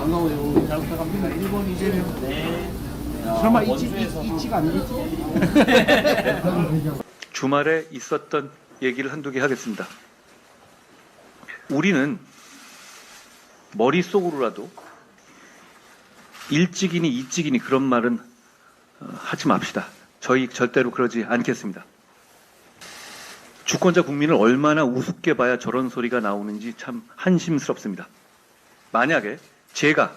반가워요. 잘 부탁합니다. 1번 이재명. 네. 설마 원주에서 이치가 아니겠지? 주말에 있었던 얘기를 한두 개 하겠습니다. 우리는 머릿속으로라도 일찍이니 이찍이니 그런 말은 하지 맙시다. 저희 절대로 그러지 않겠습니다. 주권자 국민을 얼마나 우습게 봐야 저런 소리가 나오는지 참 한심스럽습니다. 만약에 제가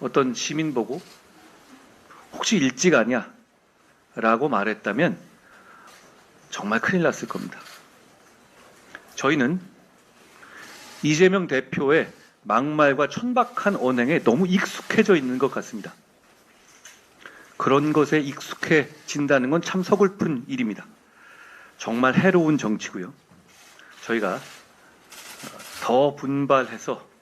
어떤 시민 보고 혹시 일찍 아니야? 라고 말했다면 정말 큰일 났을 겁니다. 저희는 이재명 대표의 막말과 천박한 언행에 너무 익숙해져 있는 것 같습니다. 그런 것에 익숙해진다는 건 참 서글픈 일입니다. 정말 해로운 정치고요. 저희가 더 분발해서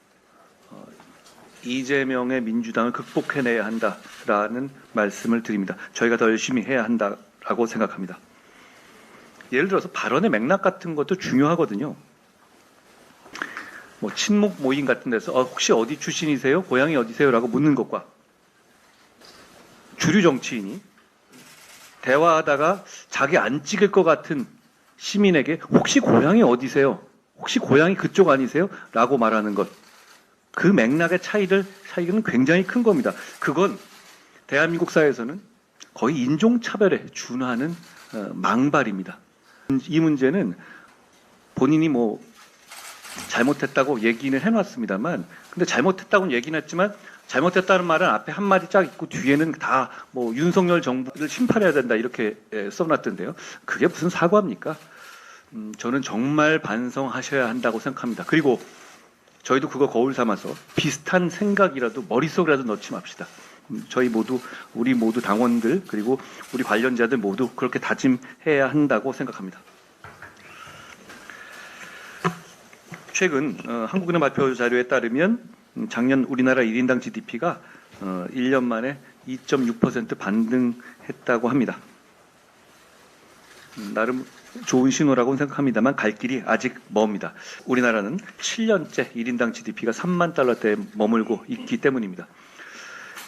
이재명의 민주당을 극복해내야 한다라는 말씀을 드립니다. 저희가 더 열심히 해야 한다라고 생각합니다. 예를 들어서 발언의 맥락 같은 것도 중요하거든요. 뭐 친목 모임 같은 데서 혹시 어디 출신이세요? 고향이 어디세요? 라고 묻는 것과 주류 정치인이 대화하다가 자기 안 찍을 것 같은 시민에게 혹시 고향이 어디세요? 혹시 고향이 그쪽 아니세요? 라고 말하는 것. 그 맥락의 차이는 굉장히 큰 겁니다. 그건 대한민국 사회에서는 거의 인종차별에 준하는 망발입니다. 이 문제는 본인이 뭐 잘못했다고 얘기는 해놨습니다만, 근데 잘못했다고는 얘기는 했지만 잘못했다는 말은 앞에 한 마디 쫙 있고 뒤에는 다 뭐 윤석열 정부를 심판해야 된다 이렇게 써놨던데요. 그게 무슨 사과입니까? 저는 정말 반성하셔야 한다고 생각합니다. 그리고 저희도 그거 거울 삼아서 비슷한 생각이라도 머릿속이라도 넣지 맙시다. 저희 모두, 우리 모두 당원들 그리고 우리 관련자들 모두 그렇게 다짐해야 한다고 생각합니다. 최근 한국은행 발표 자료에 따르면 작년 우리나라 1인당 GDP가 1년 만에 2.6% 반등했다고 합니다. 나름 좋은 신호라고 생각합니다만 갈 길이 아직 멉니다. 우리나라는 7년째 1인당 GDP가 3만 달러대에 머물고 있기 때문입니다.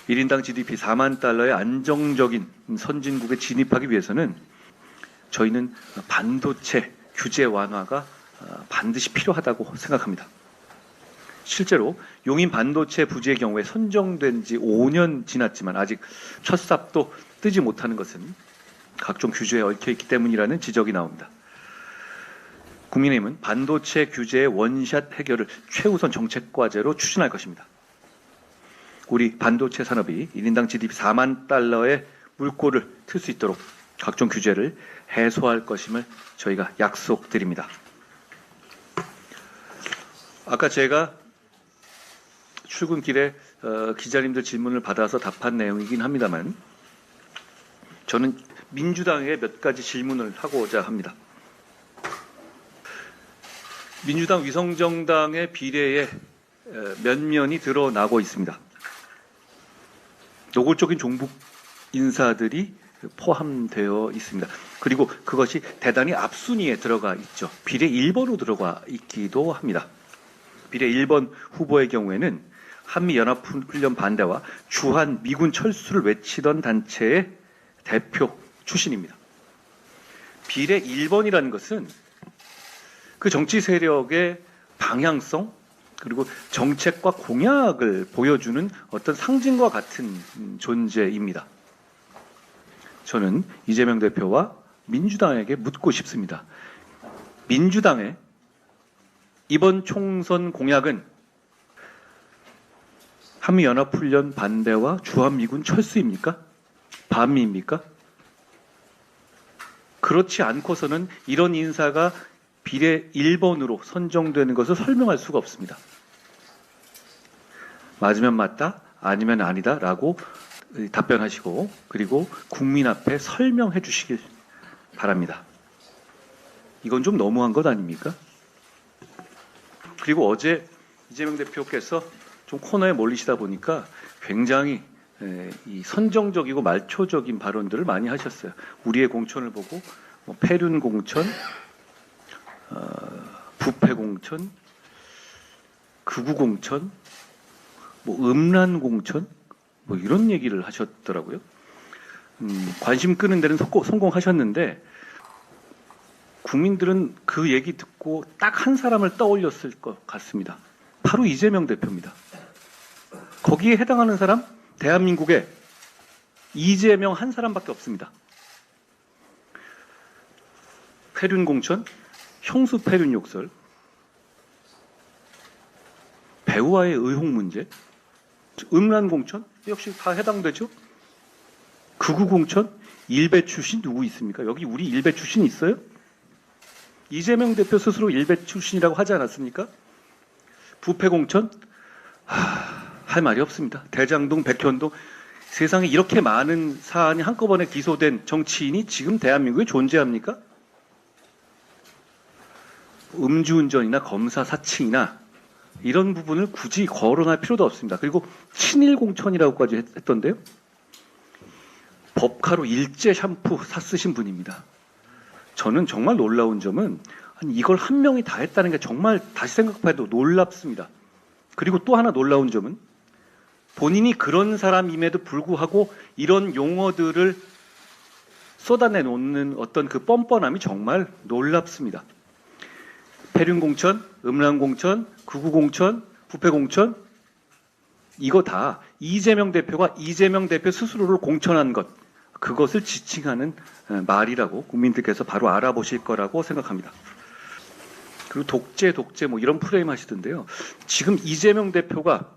1인당 GDP 4만 달러의 안정적인 선진국에 진입하기 위해서는 저희는 반도체 규제 완화가 반드시 필요하다고 생각합니다. 실제로 용인 반도체 부지의 경우에 선정된 지 5년 지났지만 아직 첫 삽도 뜨지 못하는 것은 각종 규제에 얽혀있기 때문이라는 지적이 나옵니다. 국민의힘은 반도체 규제의 원샷 해결을 최우선 정책 과제로 추진할 것입니다. 우리 반도체 산업이 1인당 GDP 4만 달러의 물꼬를 틀 수 있도록 각종 규제를 해소할 것임을 저희가 약속드립니다. 아까 제가 출근길에 기자님들 질문을 받아서 답한 내용이긴 합니다만 저는 민주당에 몇 가지 질문을 하고자 합니다. 민주당 위성정당의 비례에 면면이 드러나고 있습니다. 노골적인 종북 인사들이 포함되어 있습니다. 그리고 그것이 대단히 앞순위에 들어가 있죠. 비례 1번으로 들어가 있기도 합니다. 비례 1번 후보의 경우에는 한미연합훈련 반대와 주한 미군 철수를 외치던 단체의 대표 출신입니다. 비례 1번이라는 것은 그 정치 세력의 방향성 그리고 정책과 공약을 보여주는 어떤 상징과 같은 존재입니다. 저는 이재명 대표와 민주당에게 묻고 싶습니다. 민주당의 이번 총선 공약은 한미연합훈련 반대와 주한미군 철수입니까? 반미입니까? 그렇지 않고서는 이런 인사가 비례 1번으로 선정되는 것을 설명할 수가 없습니다. 맞으면 맞다, 아니면 아니다 라고 답변하시고 그리고 국민 앞에 설명해 주시길 바랍니다. 이건 좀 너무한 것 아닙니까? 그리고 어제 이재명 대표께서 좀 코너에 몰리시다 보니까 굉장히 이 선정적이고 말초적인 발언들을 많이 하셨어요. 우리의 공천을 보고 뭐 패륜 공천, 부패 공천, 극우 공천, 뭐 음란 공천 뭐 이런 얘기를 하셨더라고요. 관심 끄는 데는 성공하셨는데 국민들은 그 얘기 듣고 딱 한 사람을 떠올렸을 것 같습니다. 바로 이재명 대표입니다. 거기에 해당하는 사람 대한민국에 이재명 한 사람밖에 없습니다. 폐륜 공천, 형수 폐륜 욕설, 배우와의 의혹 문제, 음란 공천 역시 다 해당되죠. 극우 공천, 일베 출신 누구 있습니까? 여기 우리 일베 출신 있어요? 이재명 대표 스스로 일베 출신이라고 하지 않았습니까? 부패 공천, 할 말이 없습니다. 대장동, 백현동, 세상에 이렇게 많은 사안이 한꺼번에 기소된 정치인이 지금 대한민국에 존재합니까? 음주운전이나 검사 사칭이나 이런 부분을 굳이 거론할 필요도 없습니다. 그리고 친일 공천이라고까지 했던데요. 법카로 일제 샴푸 사 쓰신 분입니다. 저는 정말 놀라운 점은 이걸 한 명이 다 했다는 게 정말 다시 생각해도 놀랍습니다. 그리고 또 하나 놀라운 점은 본인이 그런 사람임에도 불구하고 이런 용어들을 쏟아내놓는 어떤 그 뻔뻔함이 정말 놀랍습니다. 폐륜 공천, 음란 공천, 극우 공천, 부패 공천, 이거 다 이재명 대표가 이재명 대표 스스로를 공천한 것, 그것을 지칭하는 말이라고 국민들께서 바로 알아보실 거라고 생각합니다. 그리고 독재 뭐 이런 프레임 하시던데요. 지금 이재명 대표가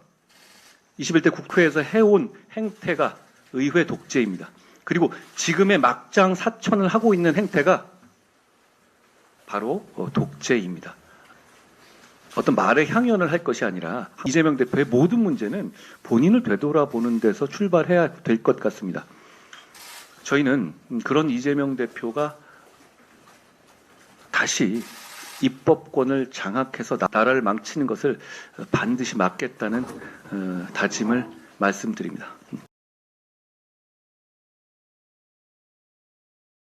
21대 국회에서 해온 행태가 의회 독재입니다. 그리고 지금의 막장 사천을 하고 있는 행태가 바로 독재입니다. 어떤 말의 향연을 할 것이 아니라 이재명 대표의 모든 문제는 본인을 되돌아보는 데서 출발해야 될 것 같습니다. 저희는 그런 이재명 대표가 다시 입법권을 장악해서 나라를 망치는 것을 반드시 막겠다는 다짐을 말씀드립니다.